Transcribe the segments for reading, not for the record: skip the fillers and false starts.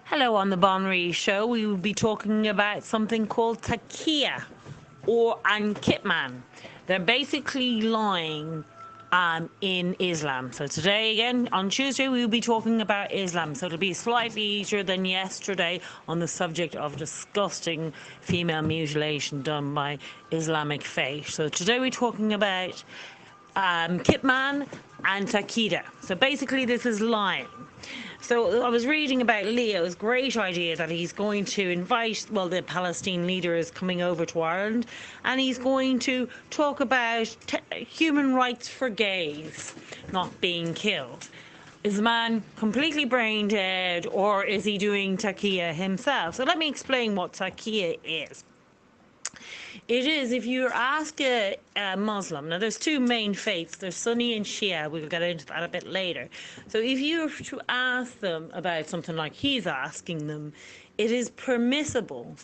Hello, on the Banríon Show, we will be talking about something called Taqqiyah and Kitman. They're basically lying in Islam. So today, again, on Tuesday, we will be talking about Islam. So it'll be slightly easier than yesterday on the subject of disgusting female mutilation done by Islamic faith. So today we're talking about Kitman and Taqqiyah. So basically this is lying. So I was reading about Leo's great idea that he's going to invite, well, the Palestine leader is coming over to Ireland, and he's going to talk about human rights for gays not being killed. Is the man completely brain dead, or is he doing Taqqiyah himself? So let me explain what Taqqiyah is. It is, if you ask a Muslim, now there's two main faiths, there's Sunni and Shia, we'll get into that a bit later. So if you were to ask them about something like he's asking them, it is permissible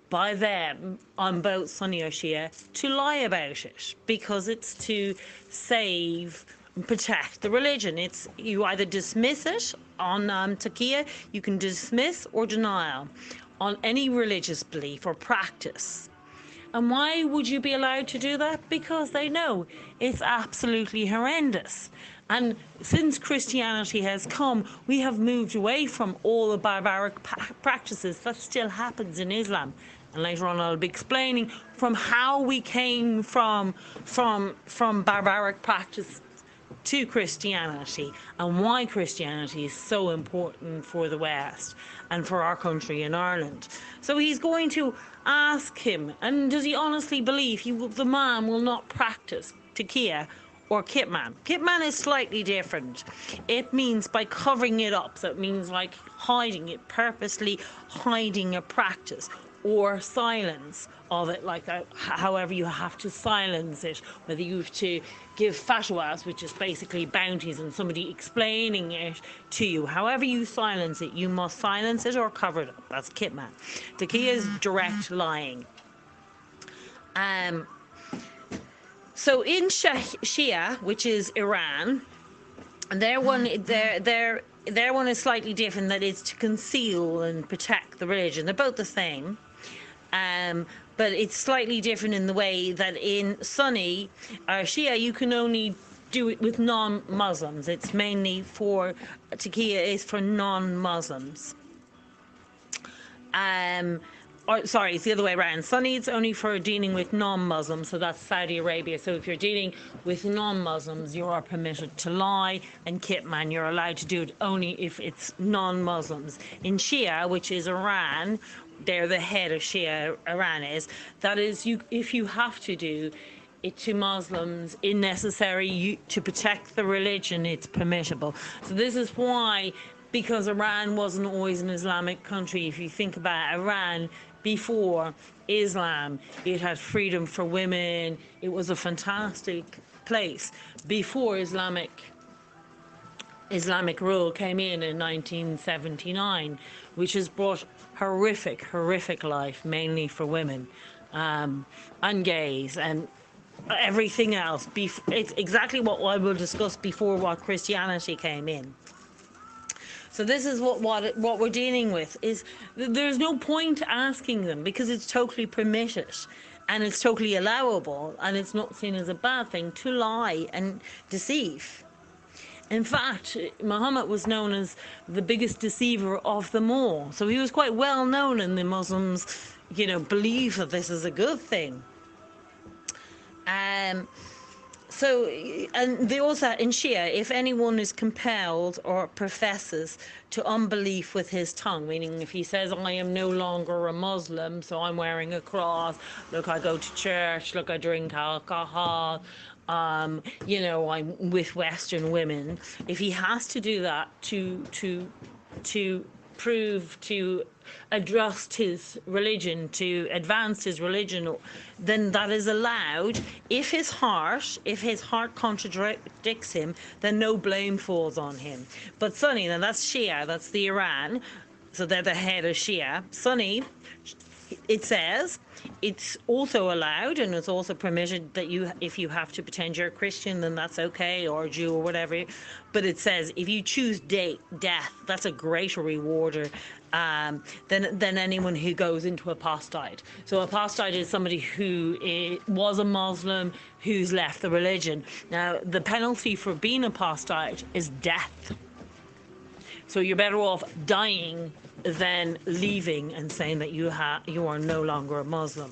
by them on both Sunni or Shia to lie about it, because it's to save and protect the religion. It's, you either dismiss it on Taqqiyah, you can dismiss or denial on any religious belief or practice. And why would you be allowed to do that? Because they know it's absolutely horrendous. And since Christianity has come, we have moved away from all the barbaric practices that still happens in Islam. And later on I'll be explaining from how we came from barbaric practice to Christianity, and why Christianity is so important for the West and for our country in Ireland. So he's going to ask him, and does he honestly believe the man will not practice Taqqiyah or Kitman? Kitman is slightly different. It means by covering it up, so it means like hiding it, purposely hiding a practice, or silence of it, like however you have to silence it, whether you have to give fatwas, which is basically bounties, and somebody explaining it to you. However you silence it, you must silence it or cover it up. That's Kitman. Taqqiyah is direct lying. So in Shia, which is Iran, their one is slightly different. That is to conceal and protect the religion. They're both the same. But it's slightly different in the way that in Sunni or Shia you can only do it with non-Muslims. It's mainly for Taqqiyah is for non-Muslims. Or sorry, it's the other way around. Sunni, it's only for dealing with non-Muslims, so that's Saudi Arabia. So if you're dealing with non-Muslims, you are permitted to lie, and Kitman, you're allowed to do it only if it's non-Muslims. In Shia, which is Iran, they're the head of Shia, Iran is, that is, if you have to do it to Muslims in necessary to protect the religion, it's permissible. So this is why, because Iran wasn't always an Islamic country. If you think about Iran before Islam, it had freedom for women. It was a fantastic place before Islamic rule came in 1979, which has brought horrific life, mainly for women and gays and everything else. It's exactly what I will discuss before what Christianity came in. So this is what we're dealing with. Is there's no point asking them, because it's totally permitted and it's totally allowable, and it's not seen as a bad thing to lie and deceive. In fact, Muhammad was known as the biggest deceiver of them all. So he was quite well known, and the Muslims, believe that this is a good thing. So, and they also, in Shia, if anyone is compelled or professes to unbelief with his tongue, meaning if he says, I am no longer a Muslim, so I'm wearing a cross, look, I go to church, look, I drink alcohol, I'm with Western women, if he has to do that to prove, to adjust his religion, to advance his religion, then that is allowed. If his heart contradicts him, then no blame falls on him. But Sunni, now that's Shia, that's the Iran, so they're the head of Shia. Sunni, it says it's also allowed and it's also permitted that if you have to pretend you're a Christian, then that's okay, or a Jew or whatever. But it says if you choose death, that's a greater rewarder than anyone who goes into apostate. So apostate is somebody who was a Muslim who's left the religion. Now, the penalty for being apostate is death. So you're better off dying than leaving and saying that you are no longer a Muslim.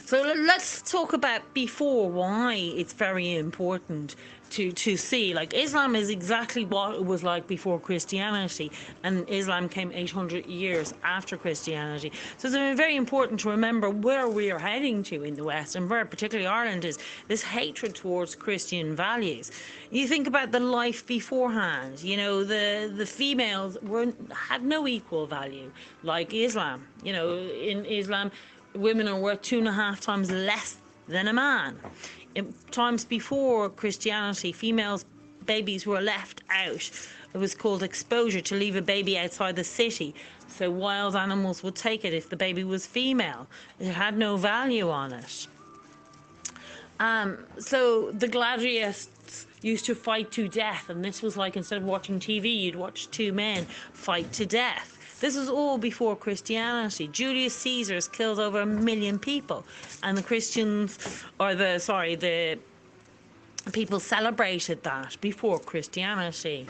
So let's talk about before, why it's very important to see, like, Islam is exactly what it was like before Christianity, and Islam came 800 years after Christianity. So it's very important to remember where we are heading to in the West, and where particularly Ireland is this hatred towards Christian values. You think about the life beforehand, you know, the females had no equal value like Islam. You know, in Islam, women are worth 2.5 times less than a man. In times before Christianity, babies were left out. It was called exposure, to leave a baby outside the city. So wild animals would take it if the baby was female. It had no value on it. So the gladiators used to fight to death, and this was like, instead of watching TV, you'd watch two men fight to death. This was all before Christianity. Julius Caesar's killed over 1 million people, and the people celebrated that before Christianity.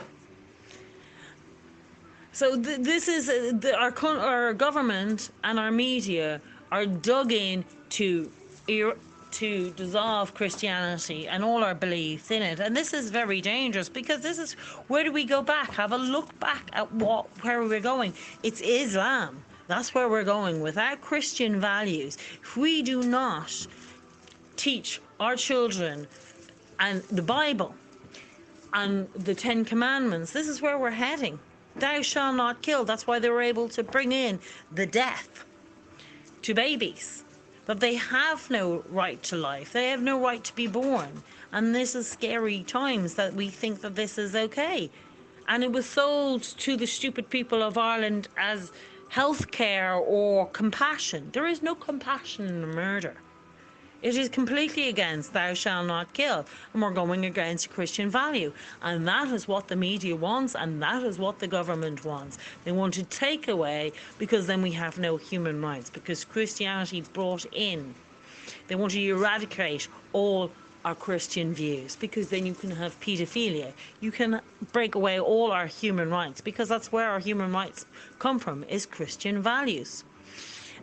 So this is our government and our media are dug in to dissolve Christianity and all our beliefs in it, and this is very dangerous, because this is, where do we go back? Have a look back at where we're going. It's Islam. That's where we're going. Without Christian values, if we do not teach our children and the Bible and the 10 Commandments, this is where we're heading. Thou shalt not kill. That's why they were able to bring in the death to babies. That they have no right to life. They have no right to be born. And this is scary times that we think that this is okay. And it was sold to the stupid people of Ireland as healthcare or compassion. There is no compassion in murder. It is completely against thou shalt not kill, and we're going against Christian value. And that is what the media wants, and that is what the government wants. They want to take away, because then we have no human rights, because Christianity brought in. They want to eradicate all our Christian views, because then you can have pedophilia. You can break away all our human rights, because that's where our human rights come from, is Christian values.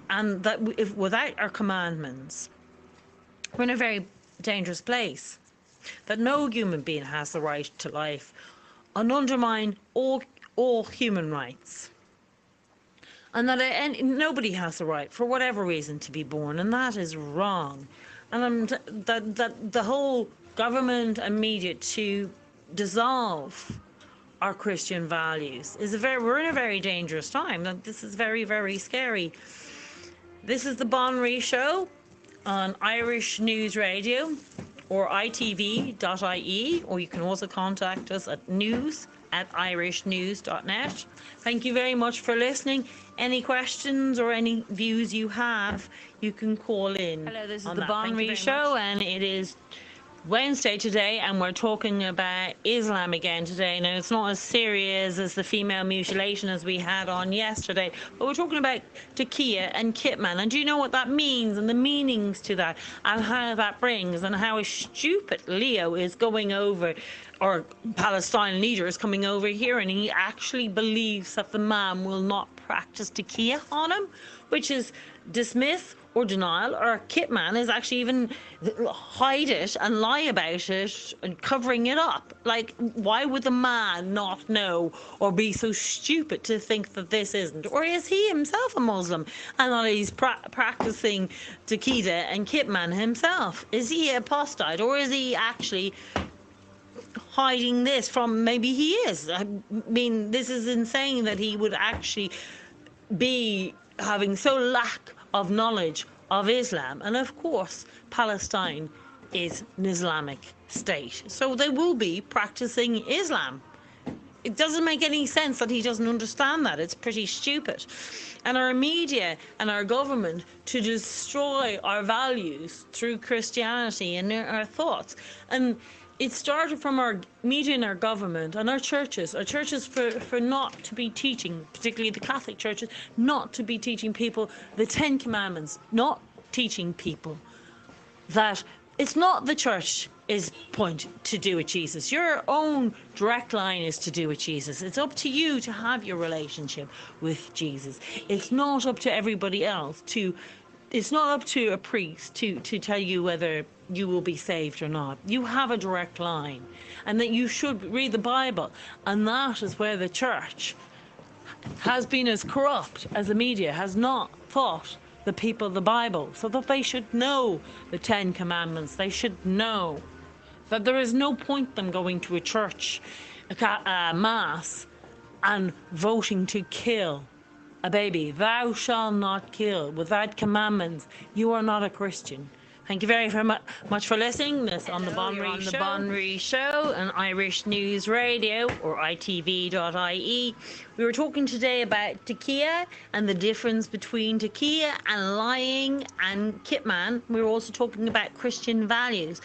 And that if without our commandments, we're in a very dangerous place. That no human being has the right to life, and undermine all human rights. And that nobody has the right, for whatever reason, to be born, and that is wrong. And that the whole government and media to dissolve our Christian values is we're in a very dangerous time. That this is very, very scary. This is the Banríon Show on Irish News Radio, or itv.ie, or you can also contact us at news@irishnews.net. Thank you very much for listening. Any questions or any views you have, you can call in. Hello, this is the Banríon Show, and it is Wednesday today, and we're talking about Islam again today. Now, it's not as serious as the female mutilation as we had on yesterday, but we're talking about Taqqiyah and Kitman. And do you know what that means, and the meanings to that, and how that brings, and how a stupid Leo is going over, or Palestine leader is coming over here, and he actually believes that the man will not practice Taqqiyah on him, which is dismiss or denial, or Kitman is actually even hide it and lie about it and covering it up. Like, why would the man not know, or be so stupid to think that this isn't? Or is he himself a Muslim and that he's practicing Taqqiyah and Kitman himself? Is he apostate, or is he actually hiding this from? Maybe he is. I mean, this is insane that he would actually be having so lack of knowledge of Islam. And of course, Palestine is an Islamic state, so they will be practicing Islam. It doesn't make any sense that he doesn't understand that. It's pretty stupid. And our media and our government to destroy our values through Christianity and our thoughts. And it started from our media and our government and our churches for not to be teaching, particularly the Catholic churches, not to be teaching people the 10 Commandments, not teaching people that it's not the church is point to do with Jesus. Your own direct line is to do with Jesus. It's up to you to have your relationship with Jesus. It's not up to everybody else to, it's not up to a priest to tell you whether you will be saved or not. You have a direct line, and that you should read the Bible. And that is where the church has been as corrupt as the media has not taught the people the Bible, so that they should know the 10 Commandments. They should know that there is no point them going to a church, a mass, and voting to kill a baby. Thou shalt not kill. Without commandments, you are not a Christian. Thank you very much for listening. This on the Banríon Show and Irish News Radio, or ITV.ie. We were talking today about Taqqiyah and the difference between Taqqiyah and lying and kitman. We were also talking about Christian values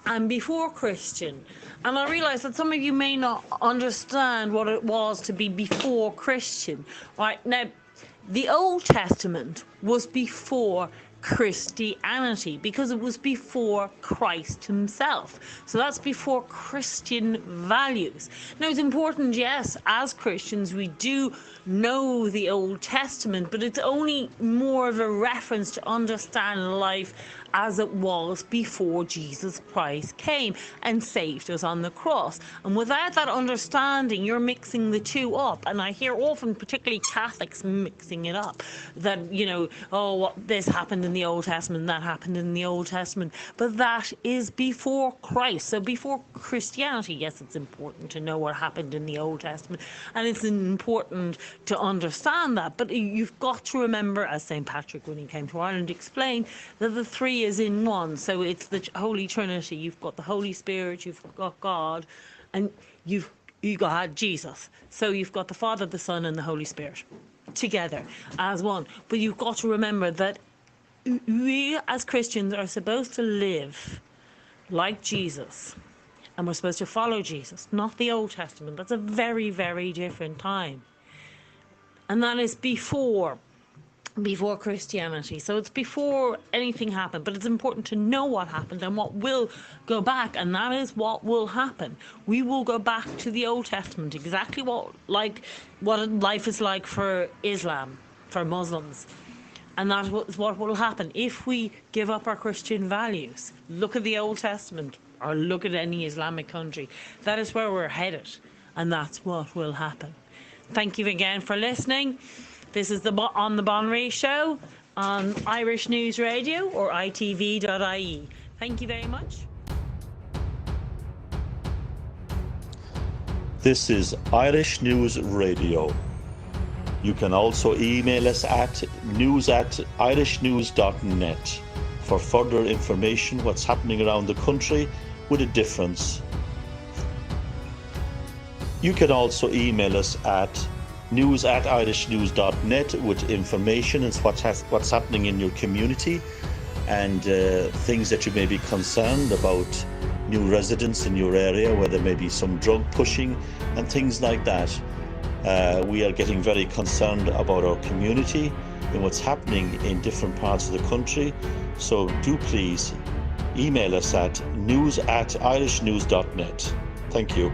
and before Christian. And I realised that some of you may not understand what it was to be before Christian. Right now, the Old Testament was before Christianity, because it was before Christ himself. So that's before Christian values. Now, it's important, yes, as Christians we do know the Old Testament, but it's only more of a reference to understand life as it was before Jesus Christ came and saved us on the cross. And without that understanding, you're mixing the two up. And I hear often, particularly Catholics, mixing it up, that, you know, oh, what, this happened in the Old Testament, that happened in the Old Testament. But that is before Christ. So before Christianity, yes, it's important to know what happened in the Old Testament, and it's important to understand that. But you've got to remember, as St. Patrick, when he came to Ireland, explained, that the three is in one. So it's the Holy Trinity. You've got the Holy Spirit, you've got God, and you got Jesus. So you've got the Father, the Son, and the Holy Spirit together as one. But you've got to remember that we as Christians are supposed to live like Jesus, and we're supposed to follow Jesus, not the Old Testament. That's a very, very different time, and that is before Christianity. So it's before anything happened, but it's important to know what happened and what will go back, and that is what will happen. We will go back to the Old Testament, exactly what life is like for Islam, for Muslims. And that is what will happen if we give up our Christian values. Look at the Old Testament, or look at any Islamic country. That is where we're headed, and that's what will happen. Thank you again for listening. This is on the Banríon Show on Irish News Radio, or ITV.ie. Thank you very much. This is Irish News Radio. You can also email us at news@irishnews.net for further information what's happening around the country with a difference. You can also email us at news@irishnews.net with information and what's happening in your community, and things that you may be concerned about, new residents in your area where there may be some drug pushing and things like that. We are getting very concerned about our community and what's happening in different parts of the country. So do please email us at news@irishnews.net. Thank you.